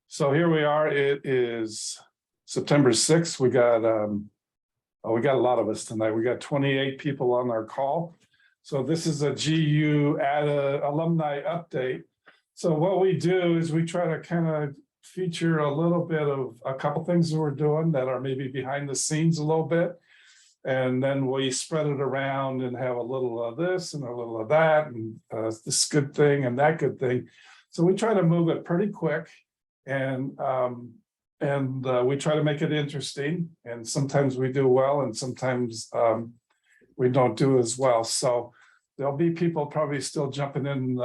So here we are. It is September 6th. We got a lot of us tonight. We got 28 people on our call. So this is a GU alumni update. So what we do is we try to kind of feature a little bit of a couple things that we're doing that are maybe behind the scenes a little bit. And then we spread it around and have a little of this and a little of that, and this good thing and that good thing. So we try to move it pretty quick, and we try to make it interesting. And sometimes we do well, and sometimes we don't do as well. So there'll be people probably still jumping in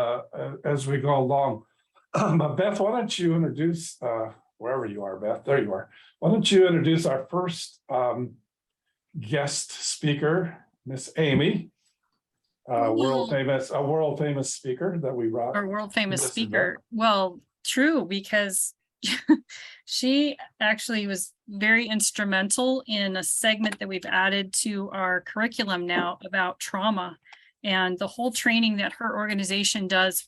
as we go along. But Beth, why don't you introduce, wherever you are, Beth, there you are. Why don't you introduce our first guest speaker, Miss Amy, a world famous speaker that we brought. Our world famous speaker. Well, true, because she actually was very instrumental in a segment that we've added to our curriculum now about trauma. And the whole training that her organization does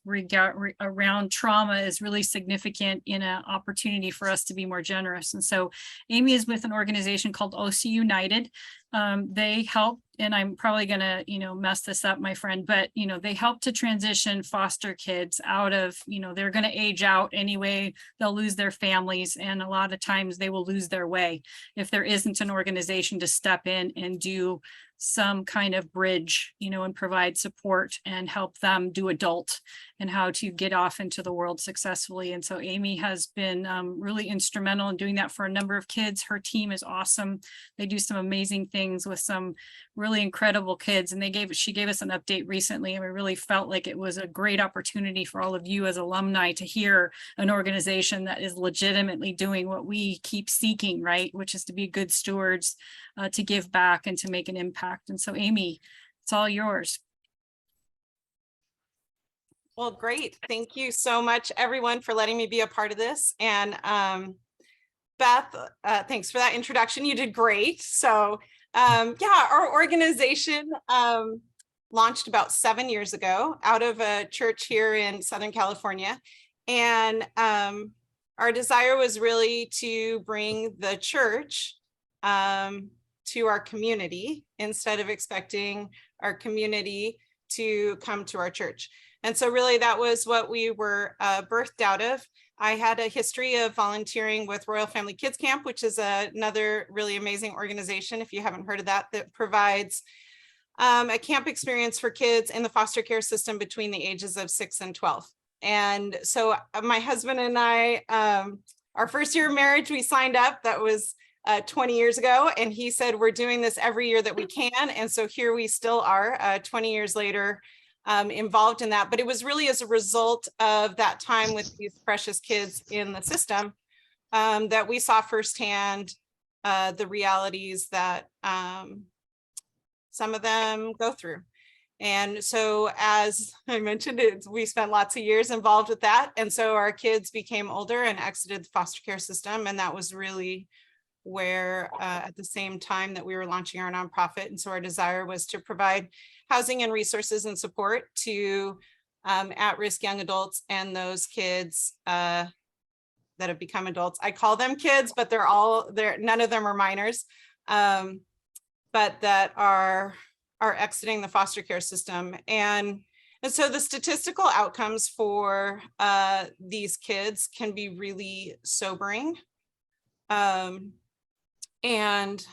around trauma is really significant in an opportunity for us to be more generous. And so Amy is with an organization called OC United. They help, and I'm probably going to, mess this up, my friend, but, they help to transition foster kids out of, they're going to age out anyway. They'll lose their families. And a lot of times they will lose their way if there isn't an organization to step in and do some kind of bridge, and provide support and help them do adult and how to get off into the world successfully. And so Amy has been really instrumental in doing that for a number of kids. Her team is awesome. They do some amazing things with some really incredible kids. And she gave us an update recently, and we really felt like it was a great opportunity for all of you as alumni to hear an organization that is legitimately doing what we keep seeking, right? Which is to be good stewards, to give back and to make an impact. And so Amy, it's all yours. Well, great. Thank you so much, everyone, for letting me be a part of this. And Beth, thanks for that introduction. You did great. So yeah, our organization launched about 7 years ago out of a church here in Southern California. And our desire was really to bring the church to our community instead of expecting our community to come to our church. And so really that was what we were birthed out of. I had a history of volunteering with Royal Family Kids Camp, which is another really amazing organization, if you haven't heard of that, that provides a camp experience for kids in the foster care system between the ages of 6 and 12. And so my husband and I, our first year of marriage, we signed up. That was 20 years ago. And he said, we're doing this every year that we can. And so here we still are 20 years later, involved in that. But it was really as a result of that time with these precious kids in the system that we saw firsthand the realities that some of them go through. And so, as I mentioned, we spent lots of years involved with that. And so our kids became older and exited the foster care system. And that was really where at the same time that we were launching our nonprofit. And so our desire was to provide housing and resources and support to at-risk young adults and those kids that have become adults. I call them kids, but none of them are minors, but that are exiting the foster care system. And so the statistical outcomes for these kids can be really sobering. And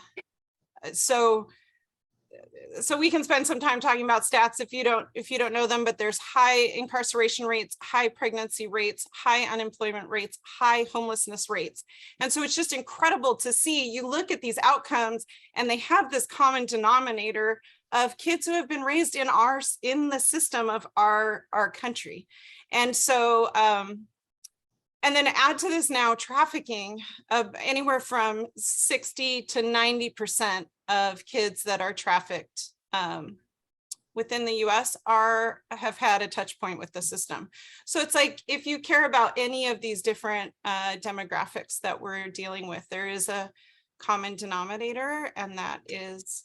so we can spend some time talking about stats if you don't know them, but there's high incarceration rates, high pregnancy rates, high unemployment rates, high homelessness rates. And so it's just incredible to see. You look at these outcomes and they have this common denominator of kids who have been raised in the system of our country. And so and then add to this now trafficking of anywhere from 60 to 90% of kids that are trafficked within the US have had a touch point with the system. So it's like, if you care about any of these different demographics that we're dealing with, there is a common denominator, and that is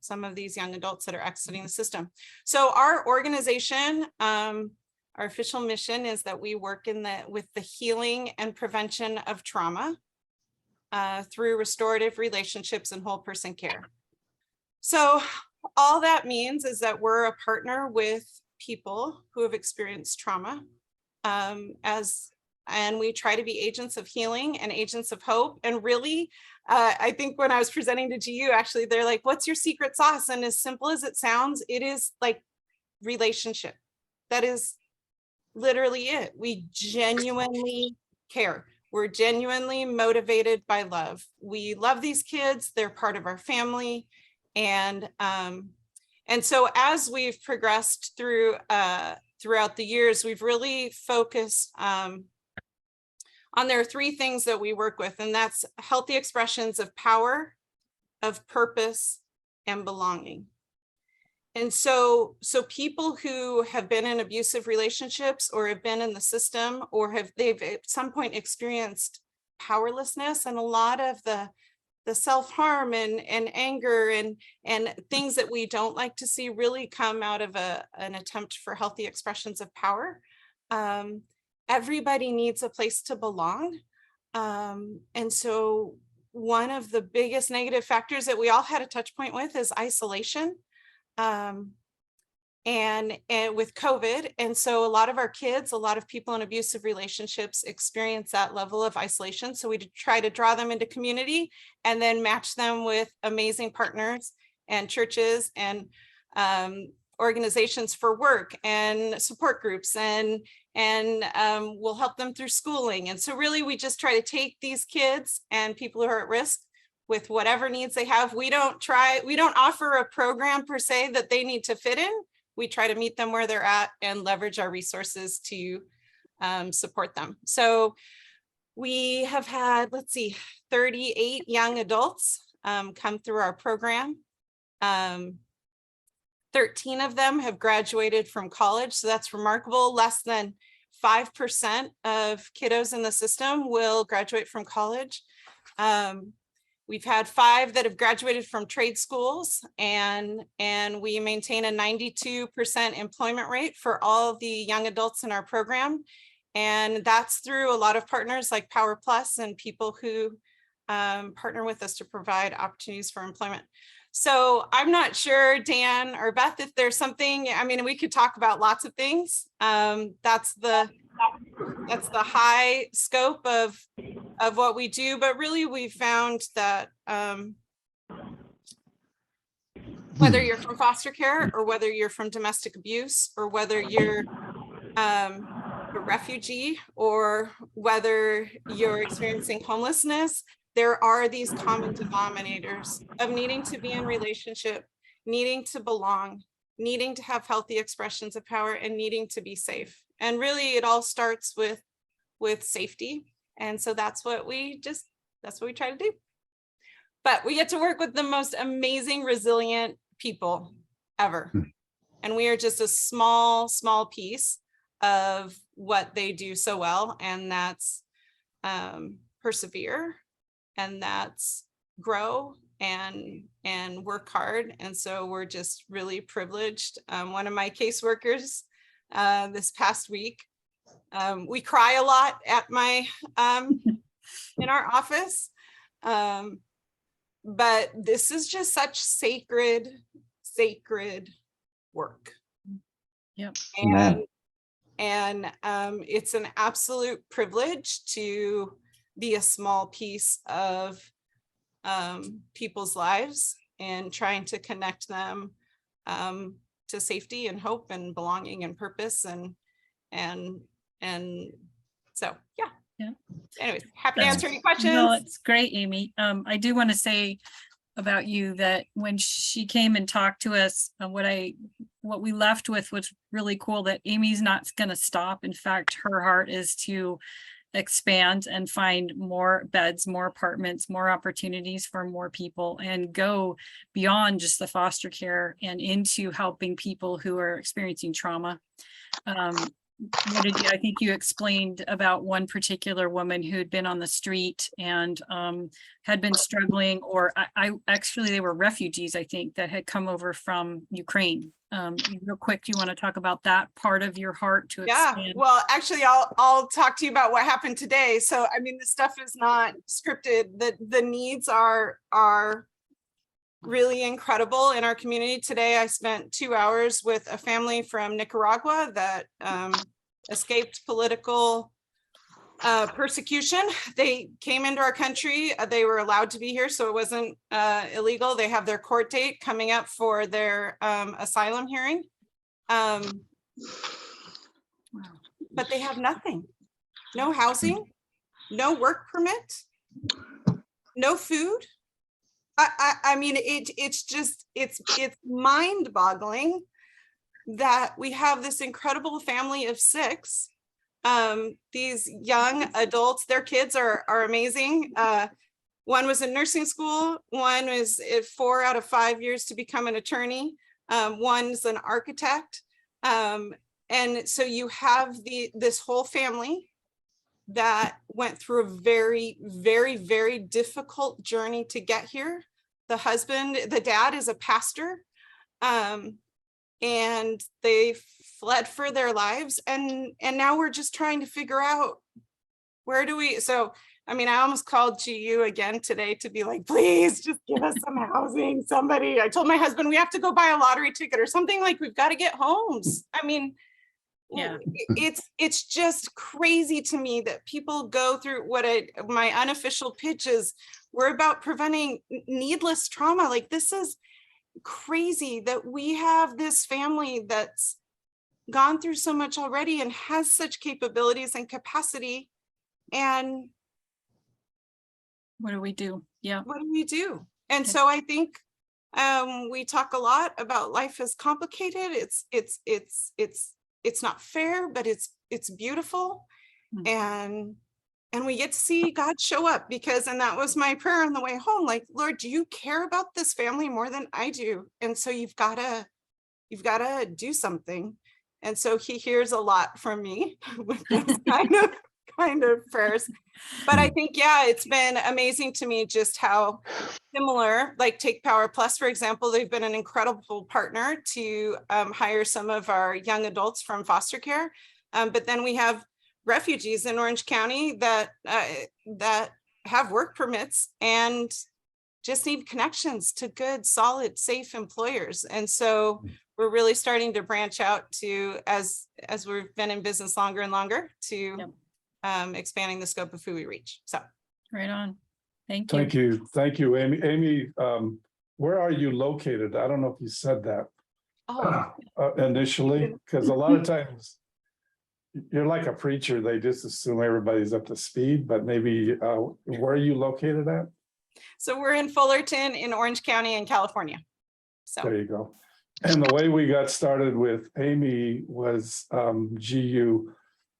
some of these young adults that are exiting the system. So our organization, Our official mission is that we work with the healing and prevention of trauma through restorative relationships and whole person care. So all that means is that we're a partner with people who have experienced trauma, and we try to be agents of healing and agents of hope. And really, I think when I was presenting to GU, actually, they're like, what's your secret sauce? And as simple as it sounds, it is like relationship. That is literally it. We genuinely care. We're genuinely motivated by love. We love these kids. They're part of our family. And so as we've progressed throughout the years, we've really focused there are three things that we work with, and that's healthy expressions of power, of purpose, and belonging. And so people who have been in abusive relationships or have been in the system or they've at some point experienced powerlessness, and a lot of the self-harm and anger and things that we don't like to see really come out of an attempt for healthy expressions of power. Everybody needs a place to belong. And so one of the biggest negative factors that we all had a touch point with is isolation. And with COVID. And so a lot of our kids, a lot of people in abusive relationships experience that level of isolation. So we try to draw them into community and then match them with amazing partners and churches and organizations for work and support groups, and we'll help them through schooling. And so really we just try to take these kids and people who are at risk with whatever needs they have. We don't offer a program per se that they need to fit in. We try to meet them where they're at and leverage our resources to support them. So we have had, 38 young adults come through our program. 13 of them have graduated from college. So that's remarkable. Less than 5% of kiddos in the system will graduate from college. We've had 5 that have graduated from trade schools, and we maintain a 92% employment rate for all of the young adults in our program. And that's through a lot of partners like Power Plus and people who partner with us to provide opportunities for employment. So I'm not sure, Dan or Beth, if there's something, I mean, we could talk about lots of things. That's the high scope of what we do, but really we found that whether you're from foster care or whether you're from domestic abuse or whether you're a refugee or whether you're experiencing homelessness, there are these common denominators of needing to be in relationship, needing to belong, needing to have healthy expressions of power, and needing to be safe. And really it all starts with safety. And so that's what we try to do. But we get to work with the most amazing, resilient people ever. And we are just a small piece of what they do so well. And that's persevere, and that's grow and work hard. And so we're just really privileged. One of my caseworkers this past week, we cry a lot at my in our office, but this is just such sacred work. Yep. And it's an absolute privilege to be a small piece of people's lives and trying to connect them to safety and hope and belonging and purpose and so yeah. Anyways, happy to answer any questions. No, it's great, Amy. I do want to say about you that when she came and talked to us, what we left with was really cool, that Amy's not going to stop. In fact, her heart is to expand and find more beds, more apartments, more opportunities for more people, and go beyond just the foster care and into helping people who are experiencing trauma. I think you explained about one particular woman who'd been on the street and had been struggling, or I actually, they were refugees, I think, that had come over from Ukraine. Real quick, do you want to talk about that part of your heart to Yeah, expand? well, actually, I'll talk to you about what happened today. So, I mean, this stuff is not scripted. The needs are really incredible in our community. Today, I spent 2 hours with a family from Nicaragua that escaped political persecution. They came into our country. They were allowed to be here, so it wasn't illegal. They have their court date coming up for their asylum hearing. But they have nothing. No housing, no work permit, no food. I mean, it's mind-boggling that we have this incredible family of 6. These young adults, their kids are amazing. One was in nursing school, one was 4 out of 5 years to become an attorney. One's an architect. And so you have this whole family that went through a very, very, very difficult journey to get here. The dad is a pastor, and they fled for their lives. And now we're just trying to figure out so, I mean, I almost called GU again today to be like, please just give us some housing, somebody. I told my husband, we have to go buy a lottery ticket or something, like we've got to get homes. I mean, Yeah, it's just crazy to me that people go through my unofficial pitch is, we're about preventing needless trauma. Like, this is crazy that we have this family that's gone through so much already and has such capabilities and capacity. And what do we do? Yeah. what do we do? And so I think we talk a lot about life is complicated. It's not fair, but it's beautiful. And we get to see God show up, and that was my prayer on the way home. Like, Lord, do you care about this family more than I do? And so you've got to do something. And so he hears a lot from me with those kind of prayers. But I think, yeah, it's been amazing to me just how similar, like Take Power Plus, for example, they've been an incredible partner to hire some of our young adults from foster care. But then we have refugees in Orange County that have work permits and just need connections to good, solid, safe employers. And so we're really starting to branch out to, as we've been in business longer and longer, to expanding the scope of who we reach. So Right on. Thank you. Thank you. Thank you, Amy. Amy, where are you located? I don't know if you said that initially, because a lot of times you're like a preacher. They just assume everybody's up to speed, but maybe where are you located at? So we're in Fullerton in Orange County in California. So there you go. And the way we got started with Amy was GU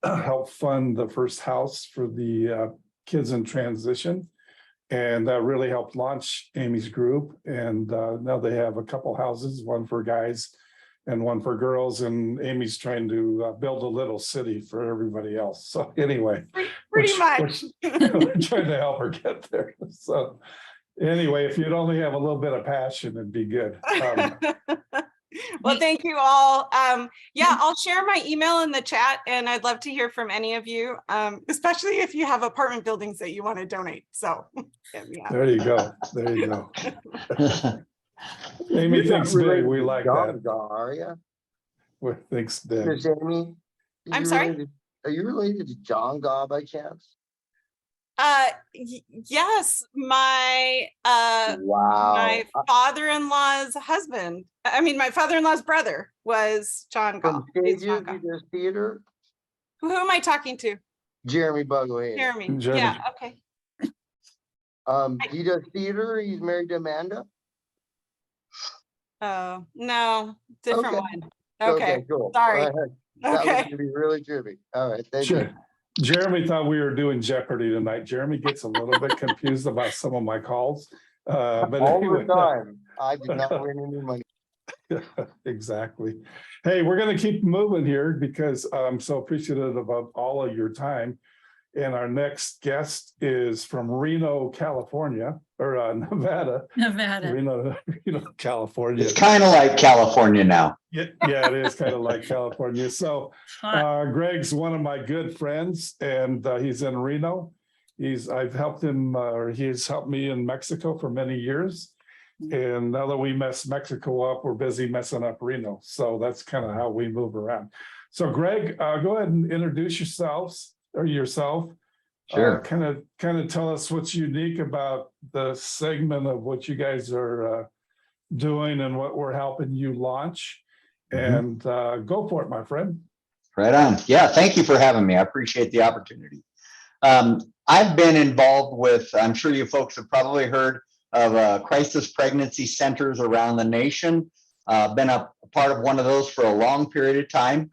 helped fund the first house for the kids in transition. And that really helped launch Amy's group. And now they have a couple houses, one for guys and one for girls. And Amy's trying to build a little city for everybody else. So anyway, pretty much. we're trying to help her get there. So anyway, if you'd only have a little bit of passion, it'd be good. Well, thank you all. Yeah, I'll share my email in the chat, and I'd love to hear from any of you, especially if you have apartment buildings that you want to donate. So yeah. There you go. There you go. Amy thinks big. We like that. Are you? Thinks big. Miss Amy, I'm sorry? Are you related to John Gaw by chance? Yes, my my father-in-law's husband. I mean, my father-in-law's brother was John Gaw. He does theater. Who am I talking to? Jeremy Bugway. Jeremy. Yeah. Okay. He does theater. He's married to Amanda. Oh no, different one. Okay, cool. Sorry. That was gonna be really trippy. All right, thank you. Jeremy thought we were doing Jeopardy tonight. Jeremy gets a little bit confused about some of my calls. But all anyway, the time. I did not win any money. Exactly. Hey, we're going to keep moving here because I'm so appreciative of all of your time. And our next guest is from Reno, California, or Nevada. Nevada. Reno, California. It's kind of like California now. Yeah, it is kind of like California. So Hot. Greg's one of my good friends, and he's in Reno. I've helped him, or he's helped me in Mexico for many years. And now that we mess Mexico up, we're busy messing up Reno. So that's kind of how we move around. So Greg, go ahead and introduce yourself. Sure. Kind of tell us what's unique about the segment of what you guys are doing and what we're helping you launch. And go for it, my friend. Right on. Yeah, thank you for having me. I appreciate the opportunity. I've been involved with, I'm sure you folks have probably heard of crisis pregnancy centers around the nation. Been a part of one of those for a long period of time.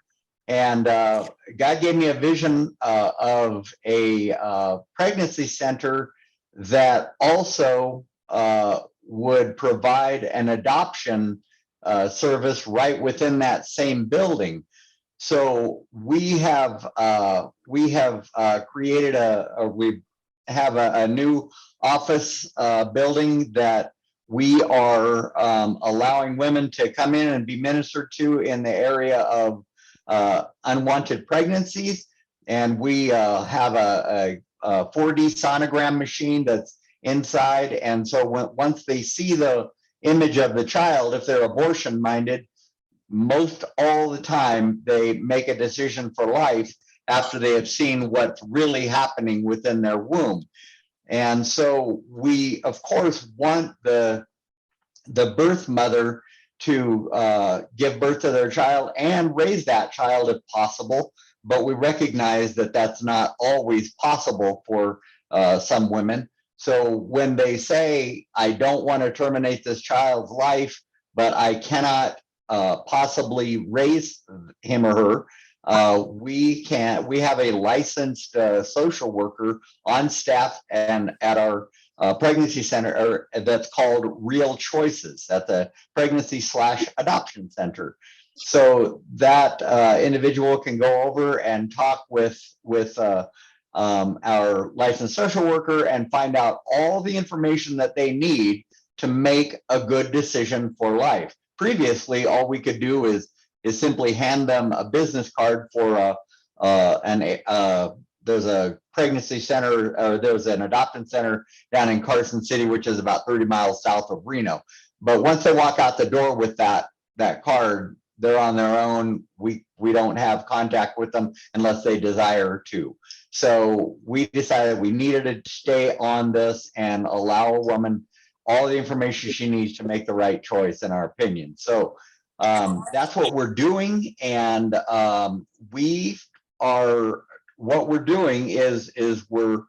And God gave me a vision of a pregnancy center that also would provide an adoption service right within that same building. So we have created we have a new office building that we are allowing women to come in and be ministered to in the area of unwanted pregnancies. And we have a 4D sonogram machine that's inside. And so once they see the image of the child, if they're abortion minded, most all the time they make a decision for life after they have seen what's really happening within their womb. And so we, of course, want the birth mother to give birth to their child and raise that child if possible. But we recognize that that's not always possible for some women. So when they say, I don't want to terminate this child's life, but I cannot possibly raise him or her, we have a licensed social worker on staff and at our pregnancy center that's called Real Choices at the pregnancy/adoption center. So that individual can go over and talk with our licensed social worker and find out all the information that they need to make a good decision for life. Previously, all we could do is simply hand them a business card for there's a pregnancy center, or there's an adoption center down in Carson City, which is about 30 miles south of Reno. But once they walk out the door with that card, they're on their own. We don't have contact with them unless they desire to. So we decided we needed to stay on this and allow a woman all the information she needs to make the right choice, in our opinion. So that's what we're doing. And what we're doing is we've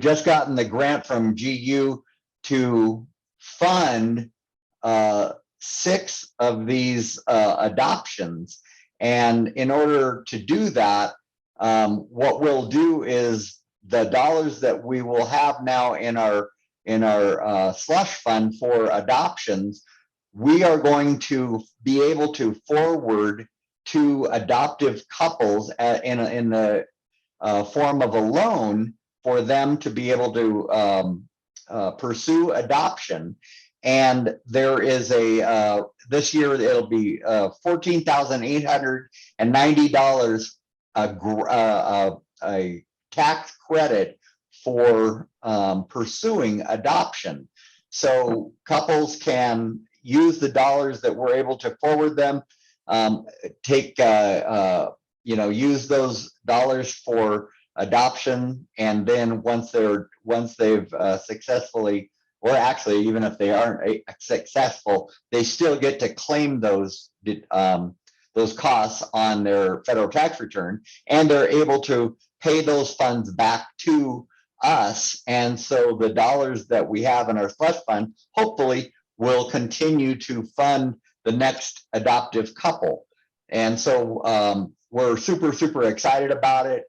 just gotten the grant from GU to fund 6 of these adoptions. And in order to do that, what we'll do is the dollars that we will have now in our slush fund for adoptions, we are going to be able to forward to adoptive couples in the form of a loan for them to be able to pursue adoption. And there is this year it'll be $14,890 a tax credit for pursuing adoption. So couples can use the dollars that we're able to forward them, use those dollars for adoption, and then once they've successfully, or actually even if they aren't successful, they still get to claim those costs on their federal tax return, and they're able to pay those funds back to us. And so the dollars that we have in our slush fund hopefully will continue to fund the next adoptive couple. And so we're super, super excited about it.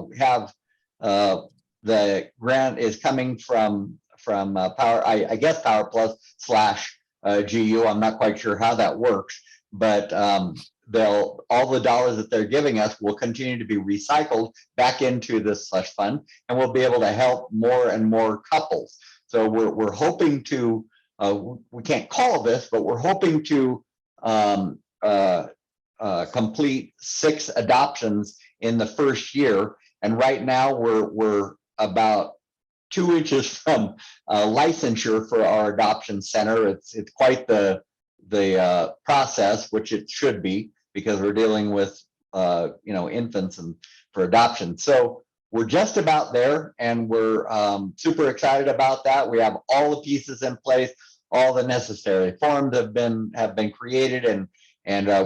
We have the grant is coming from Power, I guess Power Plus / GU. I'm not quite sure how that works, but all the dollars that they're giving us will continue to be recycled back into this slush fund, and we'll be able to help more and more couples. So we're hoping to, we can't call this, but we're hoping to complete 6 adoptions in the first year. And right now we're about 2 inches from licensure for our adoption center. It's quite the process, which it should be, because we're dealing with infants and for adoption. So we're just about there, and we're super excited about that. We have all the pieces in place, all the necessary forms have been created, and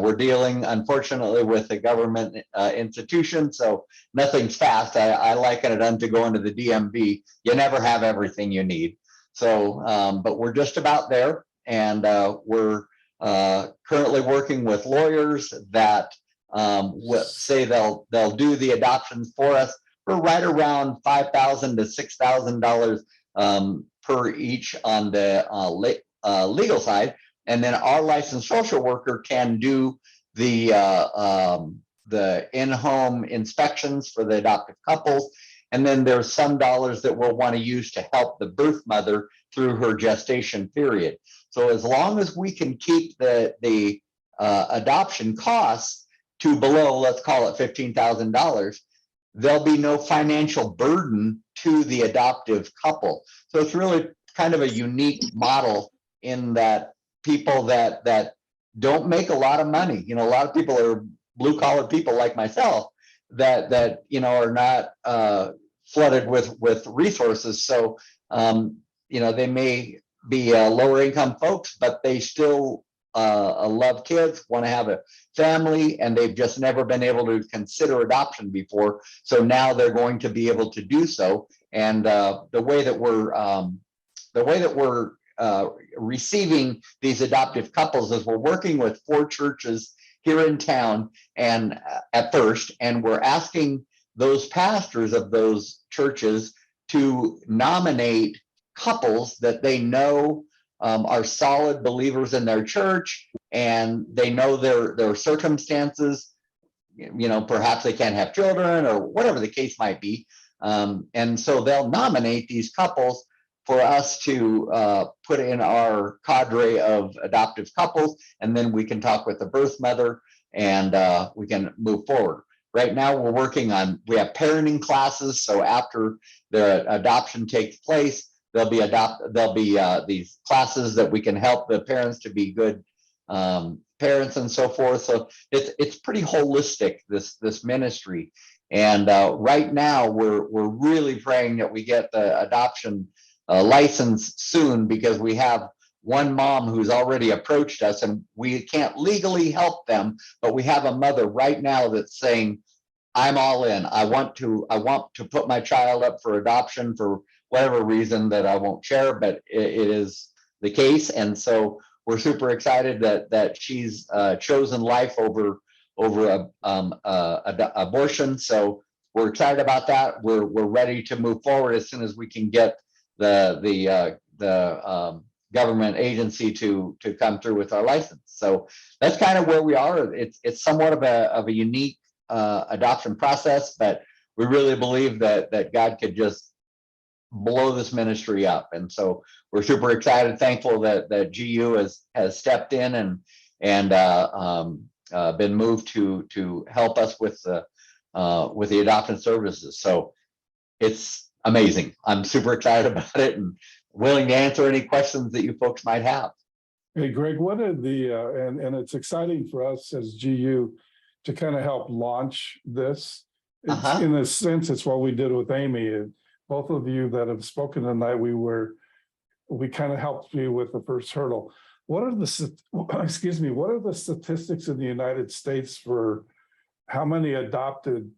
we're dealing, unfortunately, with a government institution, so nothing's fast. I liken it unto going to the DMV. You never have everything you need. So, but we're just about there, and we're currently working with lawyers that say they'll do the adoptions for us for right around $5,000 to $6,000 per each on the legal side. And then our licensed social worker can do the in-home inspections for the adoptive couples. And then there's some dollars that we'll want to use to help the birth mother through her gestation period. So as long as we can keep the adoption costs to below, let's call it $15,000, there'll be no financial burden to the adoptive couple. So it's really kind of a unique model in that people that don't make a lot of money, a lot of people are blue collar people like myself that are not flooded with resources. So they may be lower income folks, but they still love kids, want to have a family, and they've just never been able to consider adoption before. So now they're going to be able to do so. And the way that we're receiving these adoptive couples is we're working with 4 churches here in town, and at first, and we're asking those pastors of those churches to nominate couples that they know are solid believers in their church, and they know their circumstances. Perhaps they can't have children or whatever the case might be, and so they'll nominate these couples for us to put in our cadre of adoptive couples, and then we can talk with the birth mother, and we can move forward. Right now, we have parenting classes, so after the adoption takes place, there'll be these classes that we can help the parents to be good parents and so forth. So it's pretty holistic, this ministry. And right now, we're really praying that we get the adoption license soon, because we have one mom who's already approached us, and we can't legally help them, but we have a mother right now that's saying, I'm all in. I want to put my child up for adoption for whatever reason that I won't share, but it is the case. And so we're super excited that she's chosen life over abortion. So we're excited about that. We're ready to move forward as soon as we can get the government agency to come through with our license. So that's kind of where we are. It's somewhat of a unique adoption process, but we really believe that God could just blow this ministry up. And so we're super excited, thankful that GU has stepped in and been moved to help us with the adoption services. So it's amazing. I'm super excited about it and willing to answer any questions that you folks might have. Hey, Greg, what are and it's exciting for us as GU to kind of help launch this. In a sense, it's what we did with Amy. And both of you that have spoken tonight, we kind of helped you with the first hurdle. What are the statistics in the United States for how many adoptive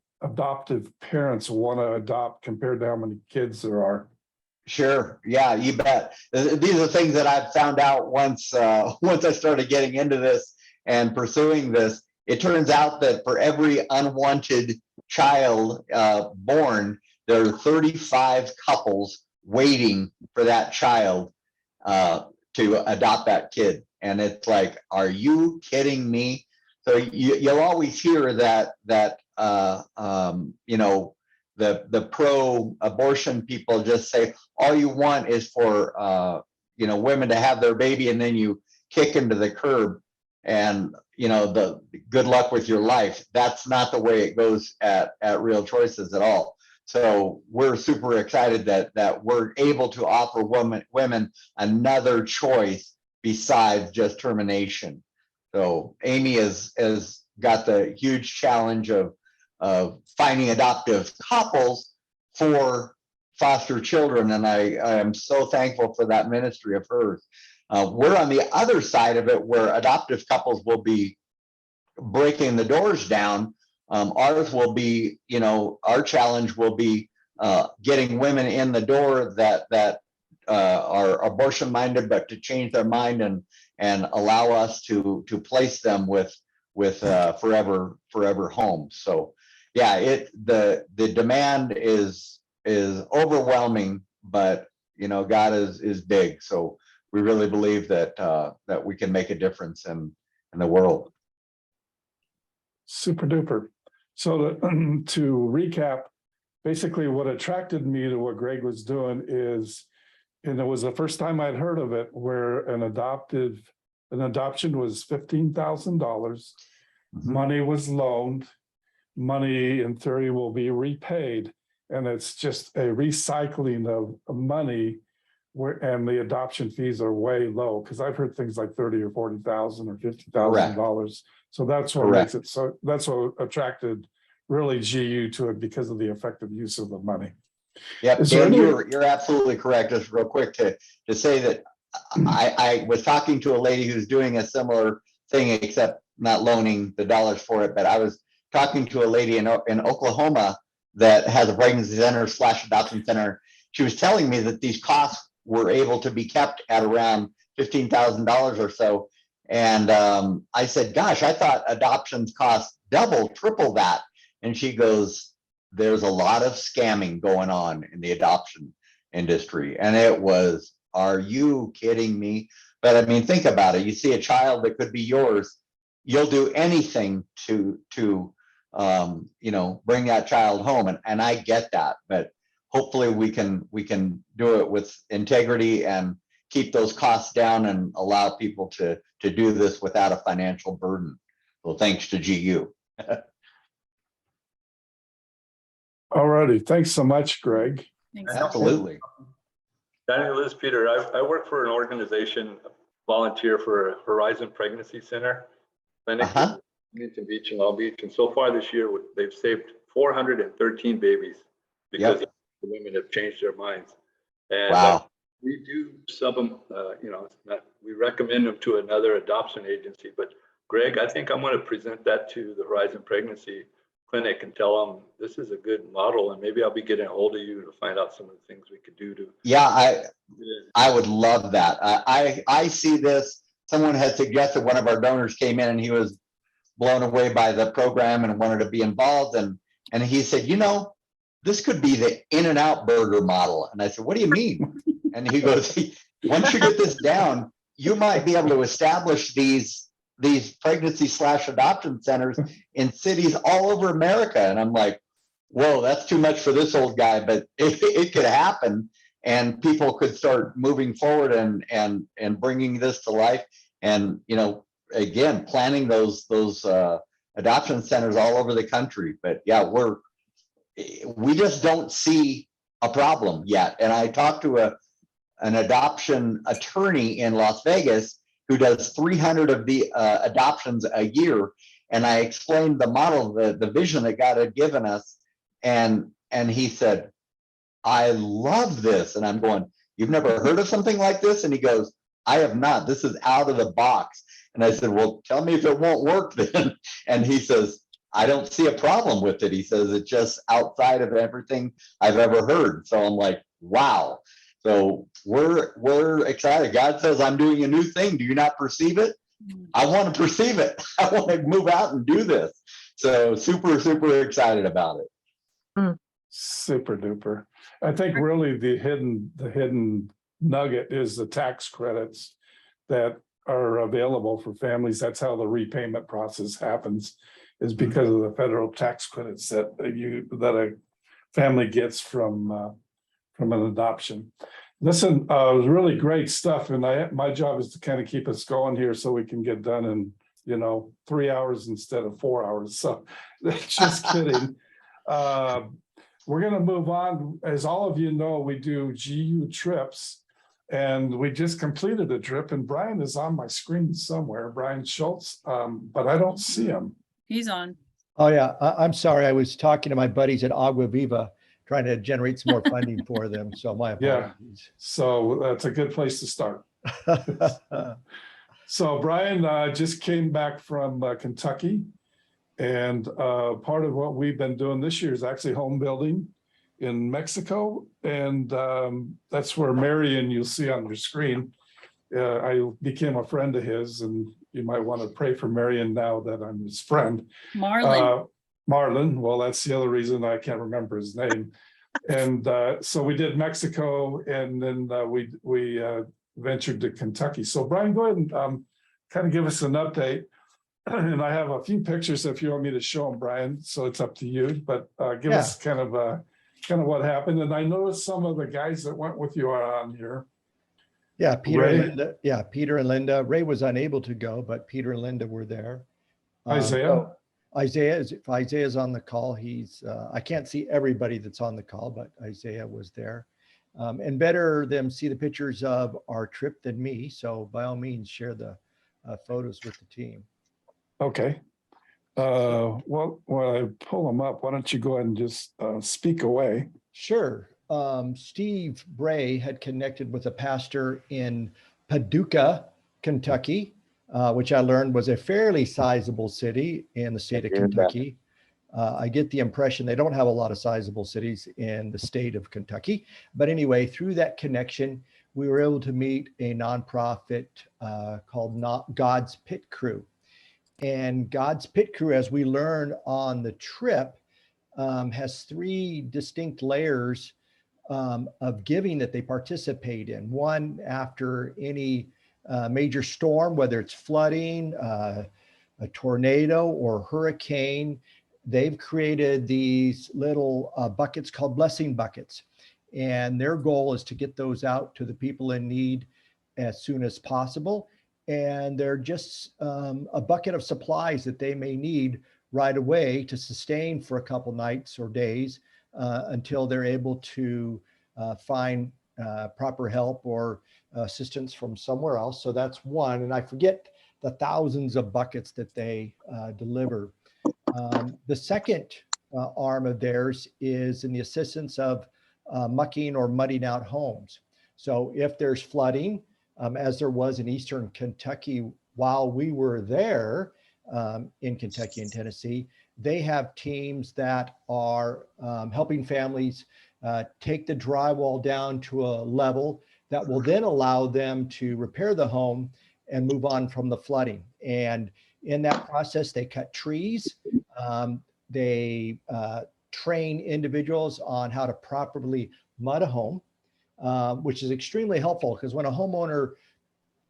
parents want to adopt compared to how many kids there are? Sure. Yeah, you bet. These are things that I've found out once I started getting into this and pursuing this. It turns out that for every unwanted child born, there are 35 couples waiting for that child to adopt that kid. And it's like, are you kidding me? So you'll always hear that you know, the pro-abortion people just say, all you want is for you know, women to have their baby, and then you kick into the curb, and you know, the good luck with your life. That's not the way it goes at Real Choices at all. So we're super excited that we're able to offer women another choice besides just termination. So Amy has got the huge challenge of finding adoptive couples for foster children, and I am so thankful for that ministry of hers. We're on the other side of it, where adoptive couples will be breaking the doors down. Ours will be, you know, our challenge will be getting women in the door that are abortion minded, but to change their mind and allow us to place them with forever homes. So yeah, the demand is overwhelming, but you know, God is big. So we really believe that we can make a difference in the world. Super duper. So to recap, basically what attracted me to what Greg was doing is, and it was the first time I'd heard of it, where an adoption was $15,000. Money was loaned. Money in theory will be repaid. And it's just a recycling of money, and the adoption fees are way low, because I've heard things like $30,000 or $40,000 or $50,000. So that's what makes it so. That's what attracted really GU to it, because of the effective use of the money. Yep, Dan, you're absolutely correct. Just real quick to say that I was talking to a lady who's doing a similar thing, except not loaning the dollars for it. But I was talking to a lady in Oklahoma that has a pregnancy center / adoption center. She was telling me that these costs were able to be kept at around $15,000 or so. And I said, gosh, I thought adoptions cost double, triple that. And she goes, there's a lot of scamming going on in the adoption industry. And it was, are you kidding me? But I mean, think about it. You see a child that could be yours, you'll do anything to you know, bring that child home. And I get that, but hopefully we can do it with integrity and keep those costs down and allow people to do this without a financial burden. Well, thanks to GU. All righty. Thanks so much, Greg. Thanks. Absolutely. Daniel, this is Peter. I work for an organization, volunteer for Horizon Pregnancy Center clinic in Huntington Beach and Long Beach. And so far this year, they've saved 413 babies because the women have changed their minds. And wow. We do sub them, you know, we recommend them to another adoption agency. But Greg, I think I'm going to present that to the Horizon Pregnancy Clinic and tell them this is a good model, and maybe I'll be getting a hold of you to find out some of the things we could do to. Yeah, I would love that. I see this. Someone had suggested, one of our donors came in and he was blown away by the program and wanted to be involved, and he said, you know, this could be the In-N-Out burger model. And I said, what do you mean? And he goes, once you get this down, you might be able to establish these pregnancy / adoption centers in cities all over America. And I'm like, whoa, that's too much for this old guy, but it could happen, and people could start moving forward and bringing this to life. And, you know, again, planning those adoption centers all over the country. But yeah, we just don't see a problem yet. And I talked to an adoption attorney in Las Vegas who does 300 of the adoptions a year. And I explained the model, the vision that God had given us. And he said, I love this. And I'm going, you've never heard of something like this? And he goes, I have not. This is out of the box. And I said, well, tell me if it won't work then. And he says, I don't see a problem with it. He says, it's just outside of everything I've ever heard. So I'm like, wow. So we're excited. God says, I'm doing a new thing. Do you not perceive it? I want to perceive it. I want to move out and do this. So super, super excited about it. super duper. I think really the hidden nugget is the tax credits that are available for families. That's how the repayment process happens, is because of the federal tax credits that a family gets from an adoption. Listen, it was really great stuff, and my job is to kind of keep us going here so we can get done in 3 hours instead of 4 hours. So just kidding. We're going to move on. As all of you know, we do GU trips, and we just completed a trip, and Brian is on my screen somewhere, Brian Schultz, but I don't see him. He's on. Oh, yeah. I'm sorry. I was talking to my buddies at Agua Viva, trying to generate some more funding for them. So my Yeah. apologies. So that's a good place to start. So Brian just came back from Kentucky, and part of what we've been doing this year is actually home building in Mexico, and that's where Marion, you'll see on your screen, I became a friend of his, and you might want to pray for Marion now that I'm his friend. Marlon. Marlon, well, that's the other reason I can't remember his name. And so we did Mexico, and then we ventured to Kentucky. So Brian, go ahead and kind of give us an update. And I have a few pictures if you want me to show them, Brian. So it's up to you, but give us kind of what happened. And I noticed some of the guys that went with you are on here. Yeah, Peter Ray? and Linda. Yeah, Peter and Linda. Ray was unable to go, but Peter and Linda were there. Isaiah? So if Isaiah's on the call, he's, I can't see everybody that's on the call, but Isaiah was there. And better them see the pictures of our trip than me. So by all means, share the photos with the team. Okay. Well, while I pull them up, why don't you go ahead and just speak away? Sure. Steve Bray had connected with a pastor in Paducah, Kentucky, which I learned was a fairly sizable city in the state of Kentucky. I get the impression they don't have a lot of sizable cities in the state of Kentucky. But anyway, through that connection, we were able to meet a nonprofit called God's Pit Crew. And God's Pit Crew, as we learned on the trip, has 3 distinct layers of giving that they participate in. One, after any major storm, whether it's flooding, a tornado or hurricane, they've created these little buckets called blessing buckets. And their goal is to get those out to the people in need as soon as possible. And they're just a bucket of supplies that they may need right away to sustain for a couple nights or days until they're able to find proper help or assistance from somewhere else. So that's one. And I forget the thousands of buckets that they deliver. The second arm of theirs is in the assistance of mucking or mudding out homes. So if there's flooding, as there was in Eastern Kentucky while we were there in Kentucky and Tennessee, they have teams that are helping families take the drywall down to a level that will then allow them to repair the home and move on from the flooding. And in that process, they cut trees. They train individuals on how to properly mud a home, which is extremely helpful because when a homeowner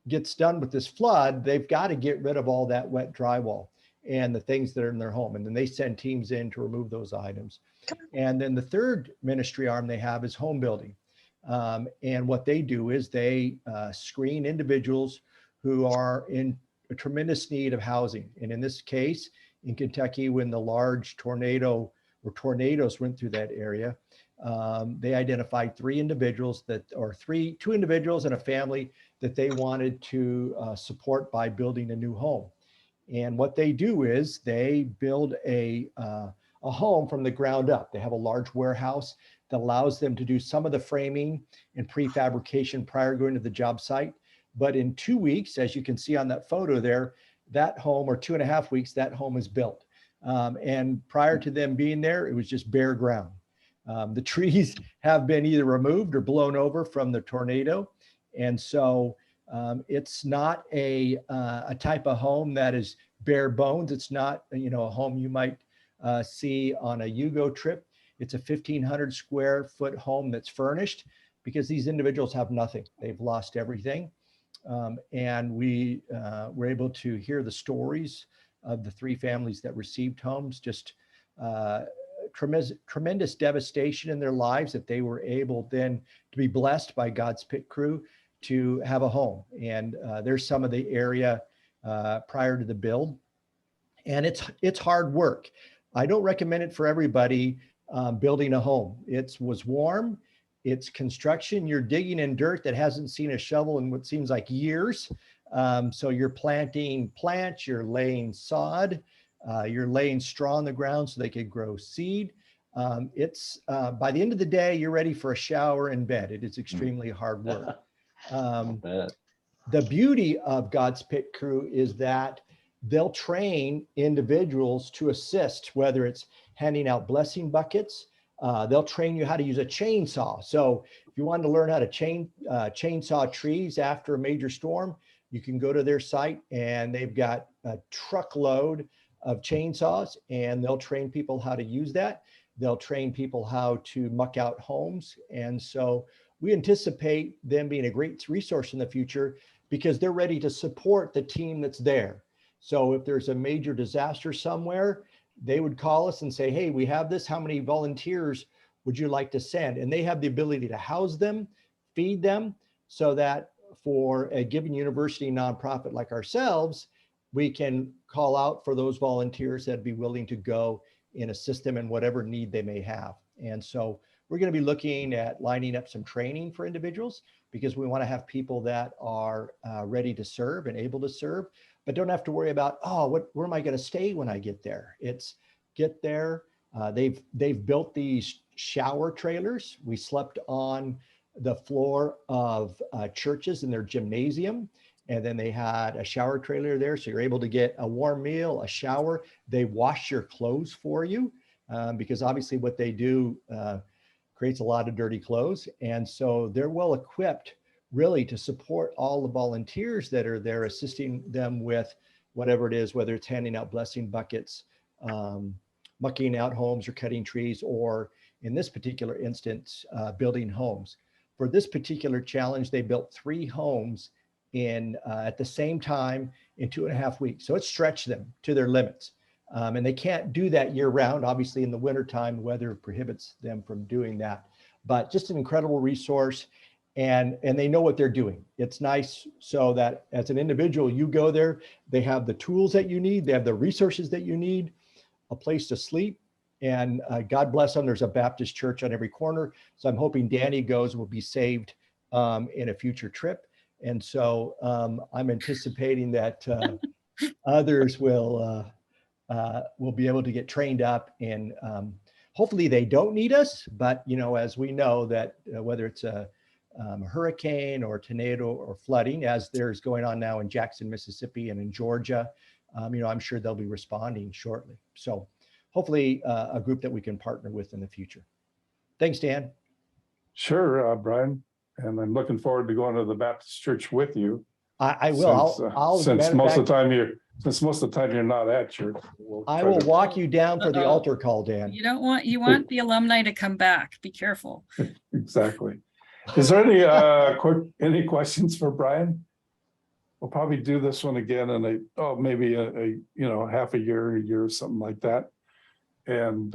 gets done with this flood, they've got to get rid of all that wet drywall and the things that are in their home. And then they send teams in to remove those items. And then the third ministry arm they have is home building. And what they do is they screen individuals who are in a tremendous need of housing. And in this case, in Kentucky, when the large tornado or tornadoes went through that area, they identified 3 individuals two individuals and a family that they wanted to support by building a new home. And what they do is they build a home from the ground up. They have a large warehouse that allows them to do some of the framing and prefabrication prior to going to the job site. But in 2 weeks, as you can see on that photo there, that home, or 2.5 weeks, that home is built. And prior to them being there, it was just bare ground. The trees have been either removed or blown over from the tornado. And so it's not a type of home that is bare bones. It's not, a home you might see on a Yugo trip. It's a 1,500 square foot home that's furnished because these individuals have nothing. They've lost everything. And we were able to hear the stories of the 3 families that received homes, just tremendous devastation in their lives, that they were able then to be blessed by God's pit crew to have a home. And there's some of the area prior to the build. And it's hard work. I don't recommend it for everybody building a home. It was warm. It's construction. You're digging in dirt that hasn't seen a shovel in what seems like years. So you're planting plants, you're laying sod, you're laying straw on the ground so they could grow seed. It's by the end of the day, you're ready for a shower in bed. It is extremely hard work. The beauty of God's pit crew is that they'll train individuals to assist, whether it's handing out blessing buckets. They'll train you how to use a chainsaw. So if you want to learn how to chainsaw trees after a major storm, you can go to their site, and they've got a truckload of chainsaws, and they'll train people how to use that. They'll train people how to muck out homes. And so we anticipate them being a great resource in the future because they're ready to support the team that's there. So if there's a major disaster somewhere, they would call us and say, hey, we have this, how many volunteers would you like to send? And they have the ability to house them, feed them, so that for a given university nonprofit like ourselves, we can call out for those volunteers that'd be willing to go and assist them in whatever need they may have. And so we're going to be looking at lining up some training for individuals, because we want to have people that are ready to serve and able to serve, but don't have to worry about, oh, where am I going to stay when I get there? It's get there. They've built these shower trailers. We slept on the floor of churches in their gymnasium, and then they had a shower trailer there, so you're able to get a warm meal, a shower. They wash your clothes for you, because obviously what they do creates a lot of dirty clothes. And so they're well equipped really to support all the volunteers that are there, assisting them with whatever it is, whether it's handing out blessing buckets, mucking out homes or cutting trees, or in this particular instance, building homes. For this particular challenge, they built 3 homes in at the same time in 2.5 weeks. So it stretched them to their limits. And they can't do that year round. Obviously in the wintertime, weather prohibits them from doing that, but just an incredible resource. And they know what they're doing. It's nice so that as an individual, you go there, they have the tools that you need, they have the resources that you need, a place to sleep, and God bless them, there's a Baptist church on every corner. So I'm hoping Danny goes and will be saved in a future trip. And so I'm anticipating that others will be able to get trained up, and hopefully they don't need us. But as we know that whether it's a hurricane or tornado or flooding, as there's going on now in Jackson, Mississippi, and in Georgia, I'm sure they'll be responding shortly. So hopefully a group that we can partner with in the future. Thanks, Dan. Sure, Brian. And I'm looking forward to going to the Baptist church with you. I will. Since most of the time you're not at church. I will walk you down for the altar call, Dan. You want the alumni to come back. Be careful. Exactly. Is there any questions for Brian? We'll probably do this one again in maybe a half a year or something like that. And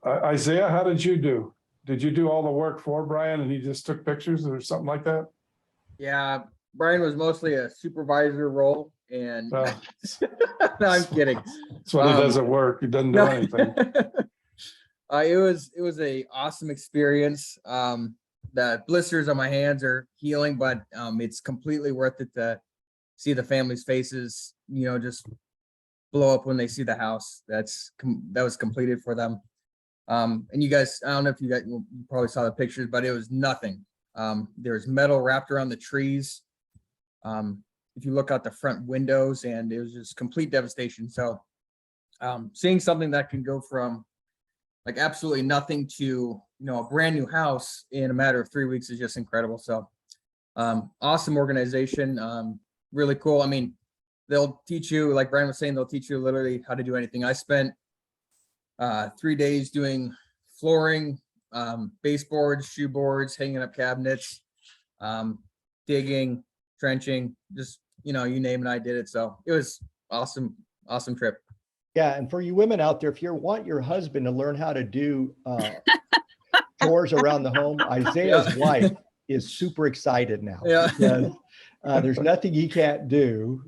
Isaiah, how did you do? Did you do all the work for Brian and he just took pictures or something like that? Yeah, Brian was mostly a supervisor role, and No, no, I'm kidding. that's when he doesn't work. He doesn't do anything. It was a awesome experience. The blisters on my hands are healing, but it's completely worth it to see the family's faces, just blow up when they see the house that was completed for them. And you guys, I don't know if you probably saw the pictures, but it was nothing. There's metal wrapped around the trees. If you look out the front windows, and it was just complete devastation. So seeing something that can go from like absolutely nothing to a brand new house in a matter of 3 weeks is just incredible. So awesome organization, really cool. I mean, they'll teach you, like Brian was saying, they'll teach you literally how to do anything. I spent 3 days doing flooring, baseboards, shoe boards, hanging up cabinets, digging, trenching, just, you name it, I did it. So it was awesome, awesome trip. Yeah, and for you women out there, if you want your husband to learn how to do chores around the home, Isaiah's wife is super excited now. Yeah. Because, there's nothing he can't do.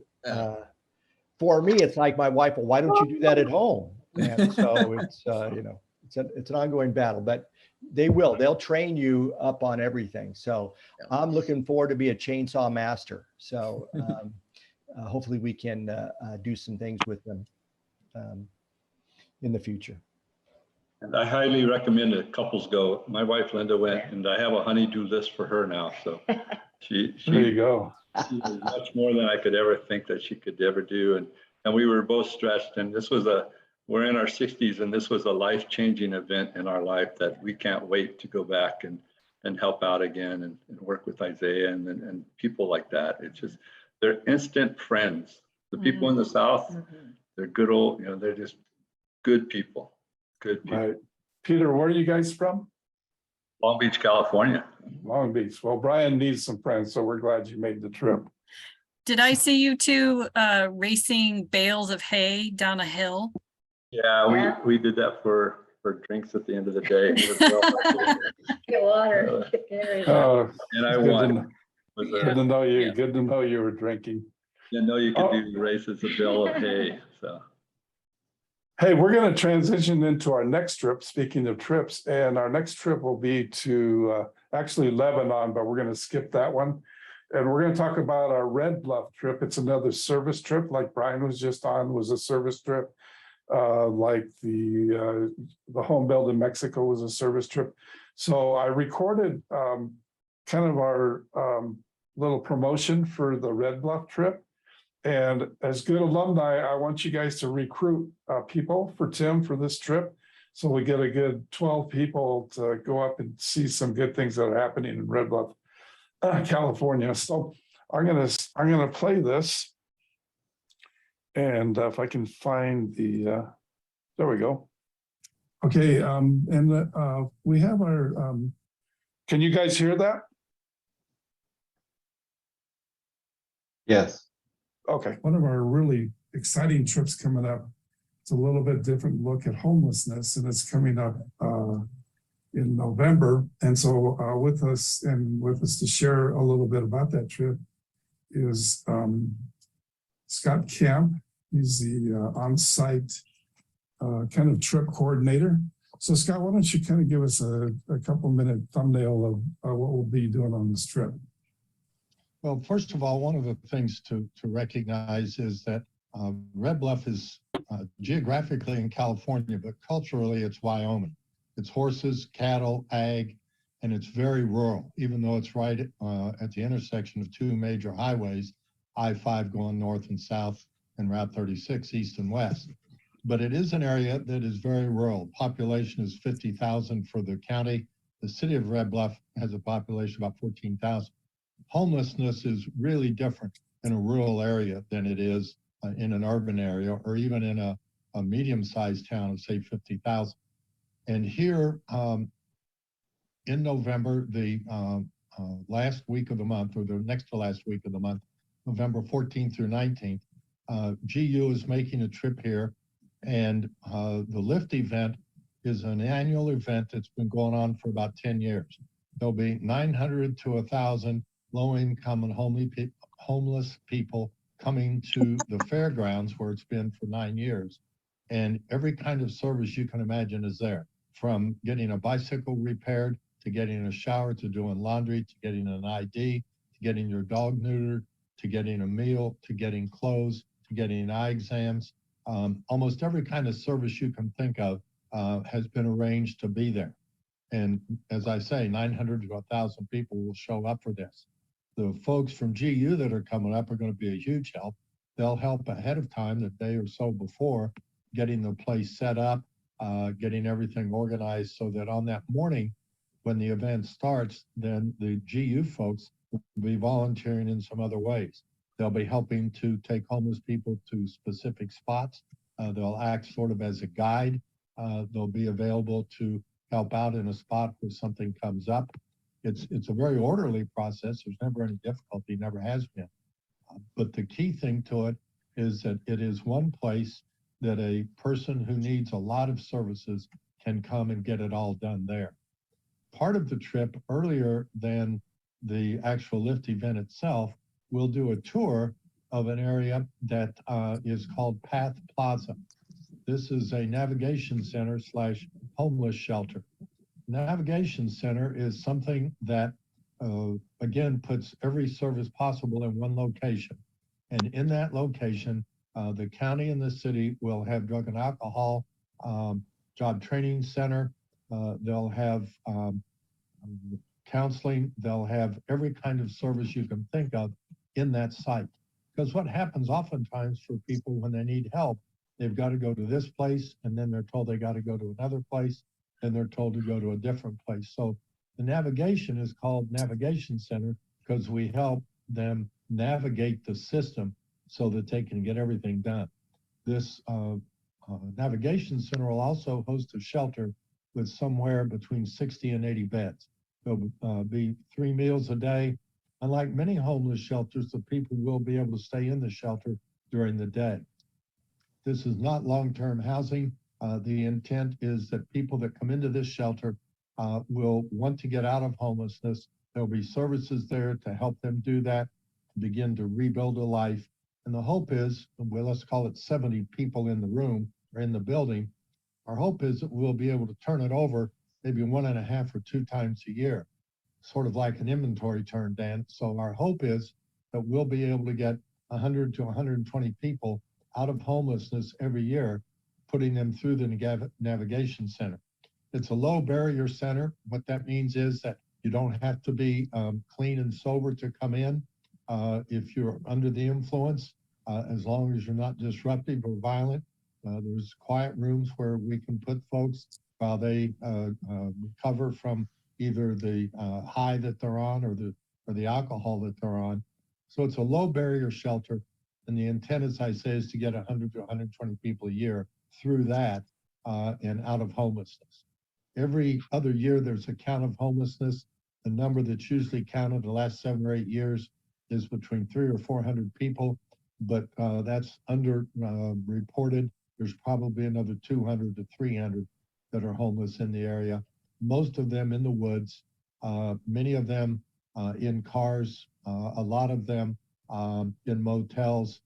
For me, it's like my wife, well, why don't you do that at home? And so it's, it's an ongoing battle, but they'll train you up on everything. So I'm looking forward to be a chainsaw master. So hopefully we can do some things with them in the future. And I highly recommend that couples go. My wife Linda went, and I have a honey-do list for her now. So there you go. she was much more than I could ever think that she could ever do. And we were both stressed. And we're in our 60s, and this was a life-changing event in our life that we can't wait to go back and help out again and work with Isaiah and people like that. It's just, they're instant friends. The people in the South, they're good old, they're just good people. Good people. Right. Peter, where are you guys from? Long Beach, California. Long Beach. Well, Brian needs some friends, so we're glad you made the trip. Did I see you two racing bales of hay down a hill? Yeah, we did that for drinks at the end of the day. Get water. And I won. Good to know you. Good to know you were drinking. Didn't know you could do races a bale of hay. So. Hey, we're going to transition into our next trip, speaking of trips, and our next trip will be to actually Lebanon, but we're going to skip that one. And we're going to talk about our Red Bluff trip. It's another service trip, like Brian was just on, was a service trip. Like the home build in Mexico was a service trip. So I recorded kind of our little promotion for the Red Bluff trip. And as good alumni, I want you guys to recruit people for Tim for this trip. So we get a good 12 people to go up and see some good things that are happening in Red Bluff, California. So I'm gonna play this. And if I can find there we go. Okay, we have our, can you guys hear that? Yes. Okay, one of our really exciting trips coming up. It's a little bit different look at homelessness, and it's coming up in November. And so with us to share a little bit about that trip is Scott Camp. He's the on-site kind of trip coordinator. So Scott, why don't you kind of give us a couple minute thumbnail of what we'll be doing on this trip? Well, first of all, one of the things to recognize is that Red Bluff is geographically in California, but culturally it's Wyoming. It's horses, cattle, ag, and it's very rural, even though it's right at the intersection of two major highways, I-5 going north and south and Route 36 east and west. But it is an area that is very rural. Population is 50,000 for the county. The city of Red Bluff has a population of about 14,000. Homelessness is really different in a rural area than it is in an urban area or even in a medium-sized town of, say, 50,000. And here in November, the last week of the month, or the next to last week of the month, November 14th through 19th, GU is making a trip here. And the Lift event is an annual event that's been going on for about 10 years. There'll be 900 to 1,000 low-income and homeless people coming to the fairgrounds where it's been for 9 years. And every kind of service you can imagine is there, from getting a bicycle repaired, to getting a shower, to doing laundry, to getting an ID, to getting your dog neutered, to getting a meal, to getting clothes, to getting eye exams. Almost every kind of service you can think of has been arranged to be there. And as I say, 900 to 1,000 people will show up for this. The folks from GU that are coming up are going to be a huge help. They'll help ahead of time, the day or so before, getting the place set up, getting everything organized so that on that morning when the event starts, then the GU folks will be volunteering in some other ways. They'll be helping to take homeless people to specific spots. They'll act sort of as a guide. they'll be available to help out in a spot where something comes up. It's a very orderly process. There's never any difficulty, never has been. But the key thing to it is that it is one place that a person who needs a lot of services can come and get it all done there. Part of the trip, earlier than the actual lift event itself, we'll do a tour of an area that is called Path Plaza. This is a navigation center / homeless shelter. Navigation center is something that, again, puts every service possible in one location. And in that location, the county and the city will have drug and alcohol, job training center. They'll have counseling. They'll have every kind of service you can think of in that site. Because what happens oftentimes for people when they need help, they've got to go to this place, and then they're told they got to go to another place, and they're told to go to a different place. So the navigation is called Navigation Center because we help them navigate the system so that they can get everything done. This Navigation Center will also host a shelter with somewhere between 60 and 80 beds. There'll be 3 meals a day. Unlike many homeless shelters, the people will be able to stay in the shelter during the day. This is not long-term housing. The intent is that people that come into this shelter will want to get out of homelessness. There'll be services there to help them do that, to begin to rebuild a life. And the hope is, well, let's call it 70 people in the room or in the building. Our hope is that we'll be able to turn it over maybe 1.5 or 2 times a year, sort of like an inventory turn, Dan. So our hope is that we'll be able to get 100 to 120 people out of homelessness every year, putting them through the navigation center. It's a low barrier center. What that means is that you don't have to be clean and sober to come in. If you're under the influence, as long as you're not disruptive or violent, there's quiet rooms where we can put folks while they recover from either the high that they're on or the alcohol that they're on. So it's a low barrier shelter. And the intent, as I say, is to get 100 to 120 people a year through that and out of homelessness. Every other year, there's a count of homelessness. The number that's usually counted the last 7 or 8 years is between 300 or 400 people, but that's under reported. There's probably another 200 to 300 that are homeless in the area, most of them in the woods, many of them in cars, a lot of them in motels.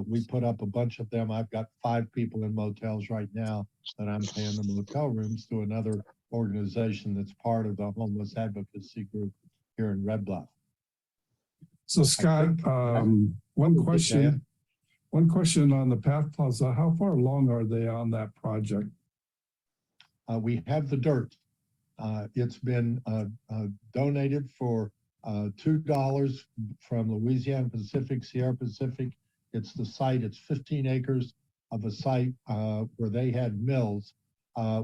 We put up a bunch of them. I've got 5 people in motels right now that I'm paying the motel rooms through another organization that's part of the homeless advocacy group here in Red Bluff. So Scott, one question on the Path Plaza. How far along are they on that project? We have the dirt. It's been donated for $2 from Louisiana Pacific, Sierra Pacific. It's the site. It's 15 acres of a site where they had mills.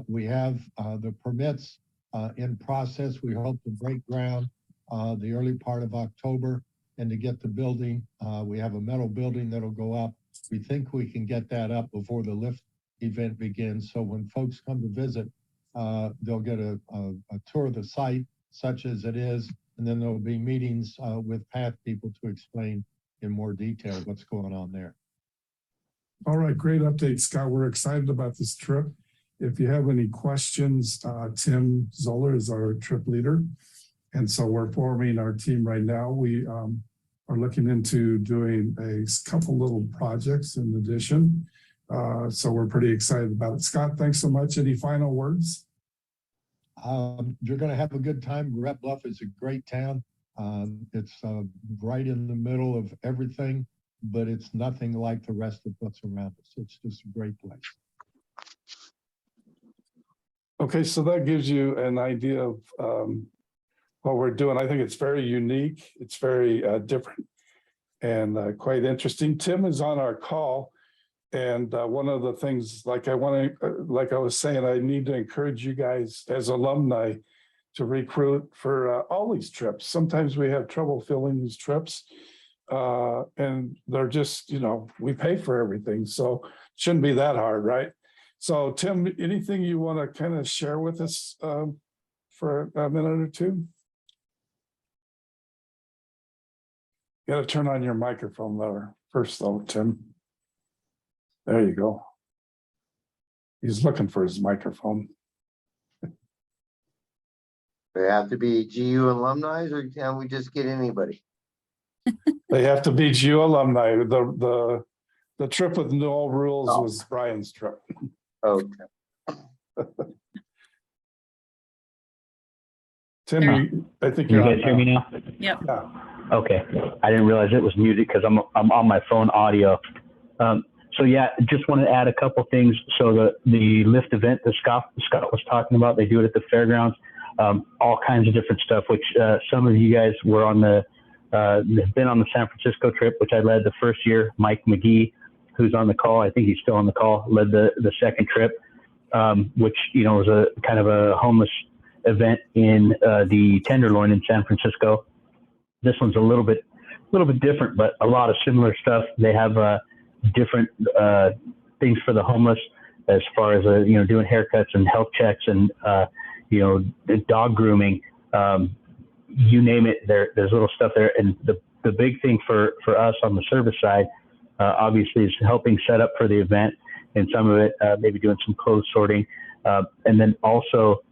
We have the permits in process. We hope to break ground the early part of October and to get the building. We have a metal building that'll go up. We think we can get that up before the lift event begins. So when folks come to visit, they'll get a tour of the site such as it is, and then there'll be meetings with PATH people to explain in more detail what's going on there. All right, great update, Scott. We're excited about this trip. If you have any questions, Tim Zoller is our trip leader. And so we're forming our team right now. We are looking into doing a couple little projects in addition. So we're pretty excited about it. Scott, thanks so much. Any final words? You're going to have a good time. Red Bluff is a great town. It's right in the middle of everything, but it's nothing like the rest of what's around us. It's just a great place. Okay, so that gives you an idea of what we're doing. I think it's very unique. It's very different and quite interesting. Tim is on our call. And one of the things, like I was saying, I need to encourage you guys as alumni to recruit for all these trips. Sometimes we have trouble filling these trips and they're just, we pay for everything. So it shouldn't be that hard, right? So Tim, anything you want to kind of share with us for a minute or two? You got to turn on your microphone there first though, Tim. There you go. He's looking for his microphone. They have to be GU alumni, or can we just get anybody? They have to be GU alumni. The trip with no rules Oh. was Brian's trip. Okay. Tim, I think Can you're you on guys hear me now? Yep. Yeah. Okay. I didn't realize it was muted because I'm on my phone audio. So yeah, just want to add a couple things. So the lift event that Scott was talking about, they do it at the fairgrounds. All kinds of different stuff, which some of you guys were on have been on the San Francisco trip, which I led the first year. Mike McGee, who's on the call, I think he's still on the call, led the second trip, which, you know, was a kind of a homeless event in the Tenderloin in San Francisco. This one's a little bit different, but a lot of similar stuff. They have different things for the homeless as far as you know, doing haircuts and health checks and you know, dog grooming. You name it, there's little stuff there. And the big thing for us on the service side, obviously, is helping set up for the event, and some of it maybe doing some clothes sorting, and then also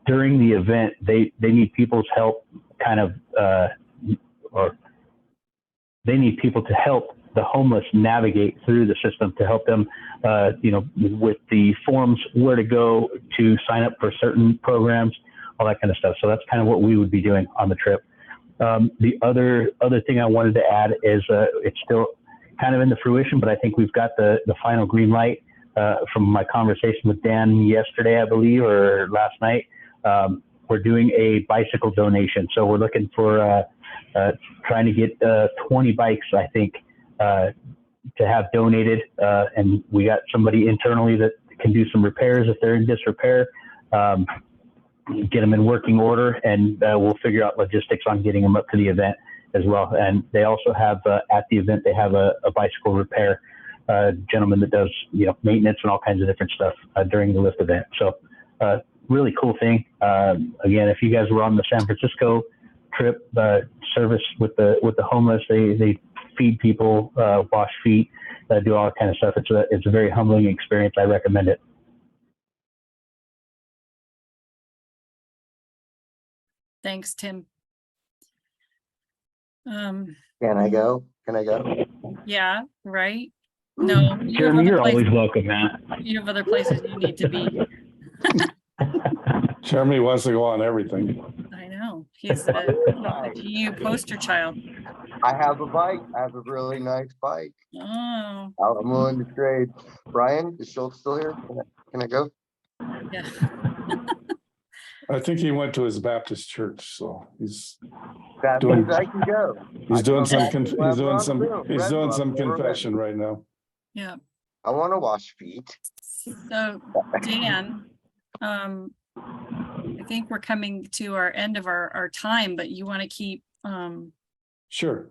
during the event, they need people's help, kind of, or they need people to help the homeless navigate through the system, to help them, you know, with the forms, where to go to sign up for certain programs, all that kind of stuff. So that's kind of what we would be doing on the trip. The other thing I wanted to add is it's still kind of in the fruition, but I think we've got the final green light from my conversation with Dan yesterday, I believe, or last night. We're doing a bicycle donation. So we're looking for trying to get 20 bikes, I think, to have donated. And we got somebody internally that can do some repairs if they're in disrepair, get them in working order, and we'll figure out logistics on getting them up to the event as well. And they also have at the event, they have a bicycle repair gentleman that does, you know, maintenance and all kinds of different stuff during the lift event. So really cool thing. Again, if you guys were on the San Francisco trip, service with the homeless, they feed people, wash feet, do all kind of stuff. It's a very humbling experience. I recommend it. Thanks, Tim. Can I go? Can I go? Yeah, right. No, you have Jeremy, other you're always places, welcome, man. you have other places you need to be. Jeremy wants to go on everything. I know. He's the GU poster child. I have a bike. I have a really nice bike. Oh, I'm willing to trade. Brian, is Schultz still here? Can I go? yeah. I think he went to his Baptist church, so he's That doing- means I can go. he's doing some Red Bluff, confession right now. Yeah. I want to wash feet. So Dan, I think we're coming to our end of our time, but you want to keep, Sure.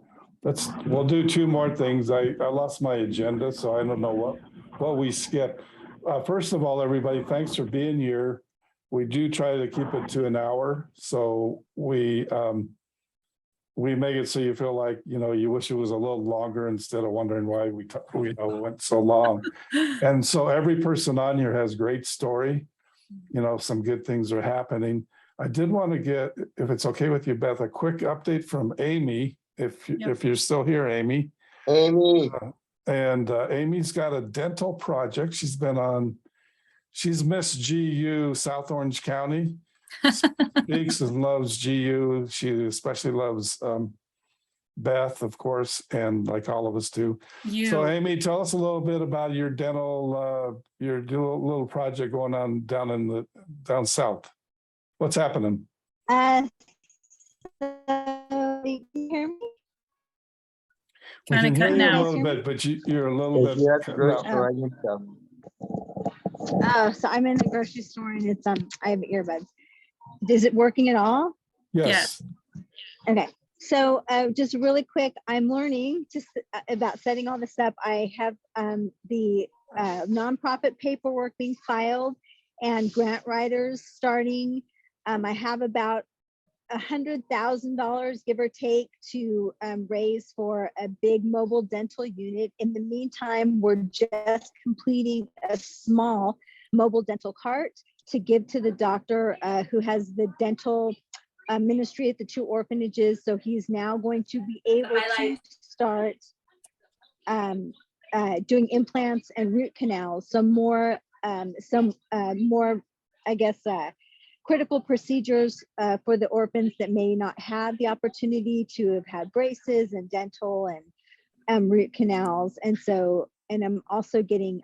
We'll do two more things. I lost my agenda, so I don't know what we skipped. First of all, everybody, thanks for being here. We do try to keep it to an hour, so we make it so you feel like, you know, you wish it was a little longer instead of wondering why we went so long. And so every person on here has great story. You know, some good things are happening. I did want to get, if it's okay with you, Beth, a quick update from Amy, if you're still here, Amy. Amy. And Amy's got a dental project. She's Miss GU South Orange County. Speaks and loves GU. She especially loves Beth, of course, and like all of us do. So Amy, tell us a little bit about your dental, your little project going on down south. What's happening? So you can hear me? We Kinda can hear cutting you a out. little bit, but you're a little bit. Yeah, that's cutting great. out. So I need stuff. Oh, so I'm in the grocery store and it's I have earbuds. Is it working at all? Yes. Okay. So just really quick, I'm learning just about setting all this up. I have the nonprofit paperwork being filed and grant writers starting. I have about $100,000, give or take, to raise for a big mobile dental unit. In the meantime, we're just completing a small mobile dental cart to give to the doctor who has the dental ministry at the 2 orphanages. So he's now going to be able to start doing implants and root canals, some more, I guess, critical procedures for the orphans that may not have the opportunity to have had braces and dental and root canals. And so, and I'm also getting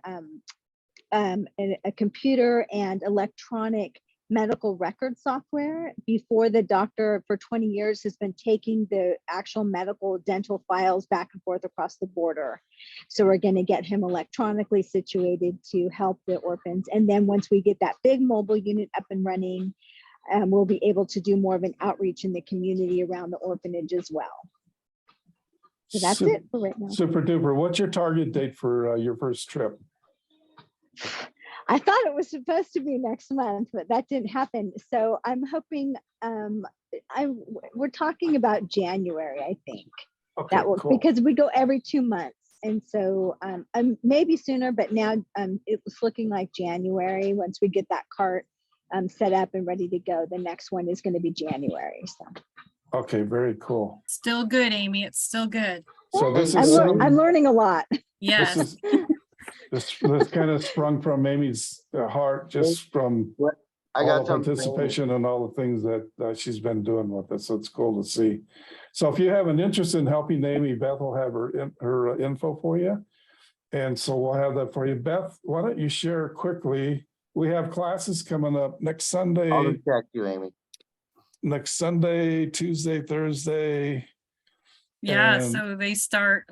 a computer and electronic medical record software. Before, the doctor for 20 years has been taking the actual medical dental files back and forth across the border. So we're going to get him electronically situated to help the orphans. And then once we get that big mobile unit up and running, we'll be able to do more of an outreach in the community around the orphanage as well. So that's it for right now. Super duper. What's your target date for your first trip? I thought it was supposed to be next month, but that didn't happen. So I'm hoping, we're talking about January, I think. Okay, That will, cool. because we go every 2 months. And so maybe sooner, but now it was looking like January. Once we get that cart set up and ready to go, the next one is going to be January. So. Okay, very cool. Still good, Amy. It's still good. So this I'm, is I'm learning a lot. Yes. this kind of sprung from Amy's heart, just from I all got the some. participation and all the things that she's been doing with us. So it's cool to see. So if you have an interest in helping Amy, Beth will have her info for you. And so we'll have that for you. Beth, why don't you share quickly? We have classes coming up next Sunday. I'll just text you, Amy. Next Sunday, Tuesday, Thursday. Yeah, And- so they start,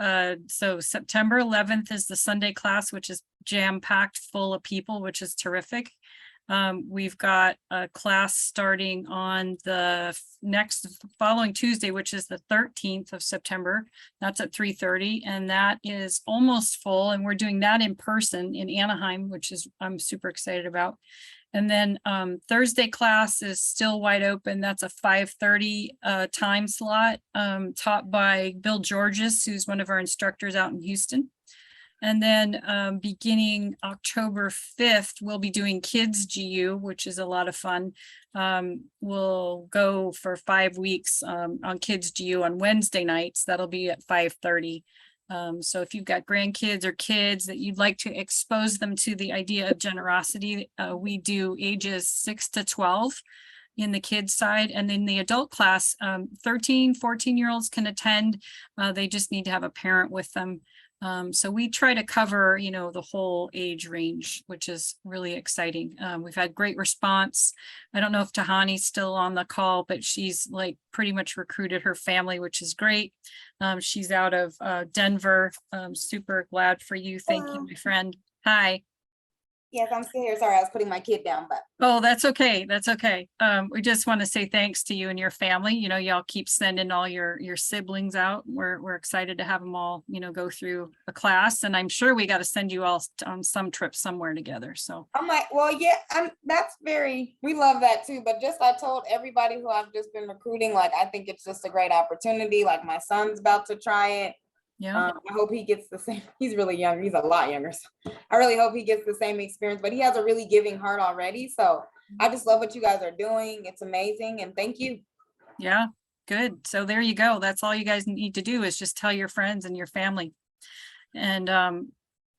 so September 11th is the Sunday class, which is jam-packed full of people, which is terrific. We've got a class starting on the following Tuesday, which is the 13th of September. That's at 3:30, and that is almost full. And we're doing that in person in Anaheim, which is I'm super excited about. And then Thursday class is still wide open. That's a 5:30 time slot, taught by Bill Georges, who's one of our instructors out in Houston. And then beginning October 5th, we'll be doing Kids GU, which is a lot of fun. We'll go for 5 weeks on Kids GU on Wednesday nights. That'll be at 5:30. So if you've got grandkids or kids that you'd like to expose them to the idea of generosity, we do ages 6 to 12 in the kids side. And then the adult class, 13, 14-year-olds can attend. They just need to have a parent with them. So we try to cover, the whole age range, which is really exciting. We've had great response. I don't know if Tahani's still on the call, but she's like pretty much recruited her family, which is great. She's out of Denver. Super glad for you. Thank you, my friend. Hi. Yes, I'm still here. Sorry, I was putting my kid down, but. Oh, that's okay. That's okay. We just want to say thanks to you and your family. Y'all keep sending all your siblings out. We're excited to have them all, go through a class, and I'm sure we got to send you all on some trip somewhere together. So I'm like, well, yeah, we love that too. But I told everybody who I've just been recruiting, like, I think it's just a great opportunity. Like, my son's about to try it. yeah. I hope he gets the same. He's really young. He's a lot younger. So I really hope he gets the same experience, but he has a really giving heart already. So I just love what you guys are doing. It's amazing. And thank you. Yeah, good. So there you go. That's all you guys need to do is just tell your friends and your family. And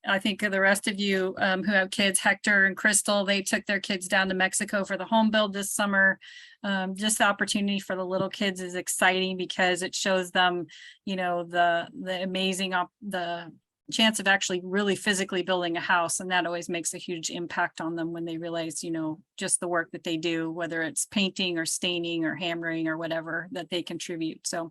I think the rest of you who have kids, Hector and Crystal, they took their kids down to Mexico for the home build this summer. Just the opportunity for the little kids is exciting because it shows them, the amazing, the chance of actually really physically building a house. And that always makes a huge impact on them when they realize, just the work that they do, whether it's painting or staining or hammering or whatever that they contribute. So,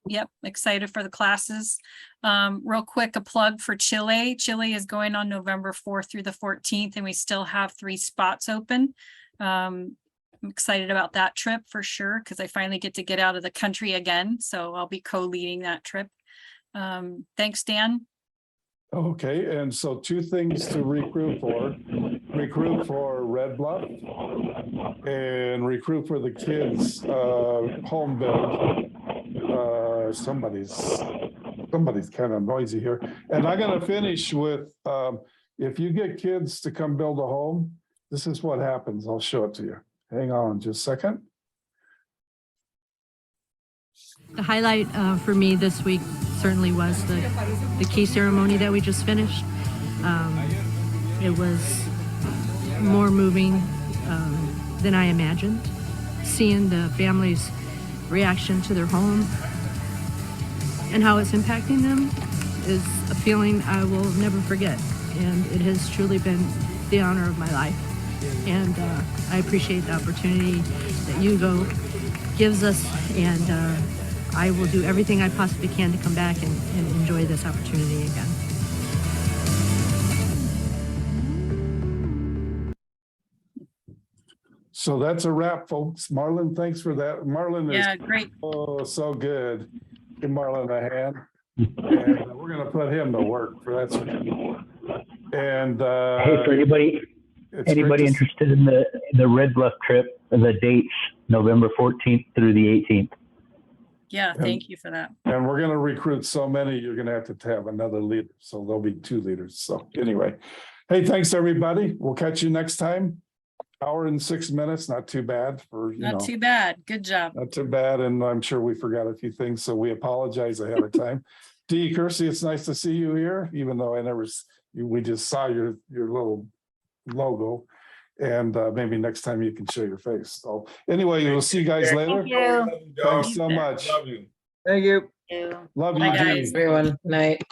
yep, excited for the classes. Real quick, a plug for Chile. Chile is going on November 4th through the 14th, and we still have 3 spots open. I'm excited about that trip for sure, because I finally get out of the country again. So I'll be co-leading that trip. Thanks, Dan. Okay, and so two things to recruit for. Recruit for Red Bluff and recruit for the kids' home build. Somebody's kind of noisy here. And I'm gonna finish with, if you get kids to come build a home, this is what happens. I'll show it to you. Hang on just a second. The highlight for me this week certainly was the key ceremony that we just finished. It was more moving than I imagined. Seeing the family's reaction to their home and how it's impacting them is a feeling I will never forget. And it has truly been the honor of my life. And I appreciate the opportunity that Hugo gives us, and I will do everything I possibly can to come back and enjoy this opportunity again. So that's a wrap, folks. Marlon, thanks for that. Marlon is Yeah, great. oh so good. Give Marlon a hand. And we're gonna put him to work for that. And Hey, for anybody it's great to- interested in the Red Bluff trip, the dates, November 14th through the 18th. Yeah, thank you for that. And we're gonna recruit so many, you're gonna have to have another leader. So there'll be 2 leaders. So anyway, hey, thanks, everybody. We'll catch you next time. Hour and 6 minutes, not too bad for, Not too bad. Good job. not too bad. And I'm sure we forgot a few things, so we apologize ahead of time. Dee Kersey, it's nice to see you here, even though we just saw your little logo. And maybe next time you can show your face. So anyway, we'll see you guys later. Thank you. Thanks so much. Love you. Thank you. Love Bye, you, guys. Dee. Everyone, night.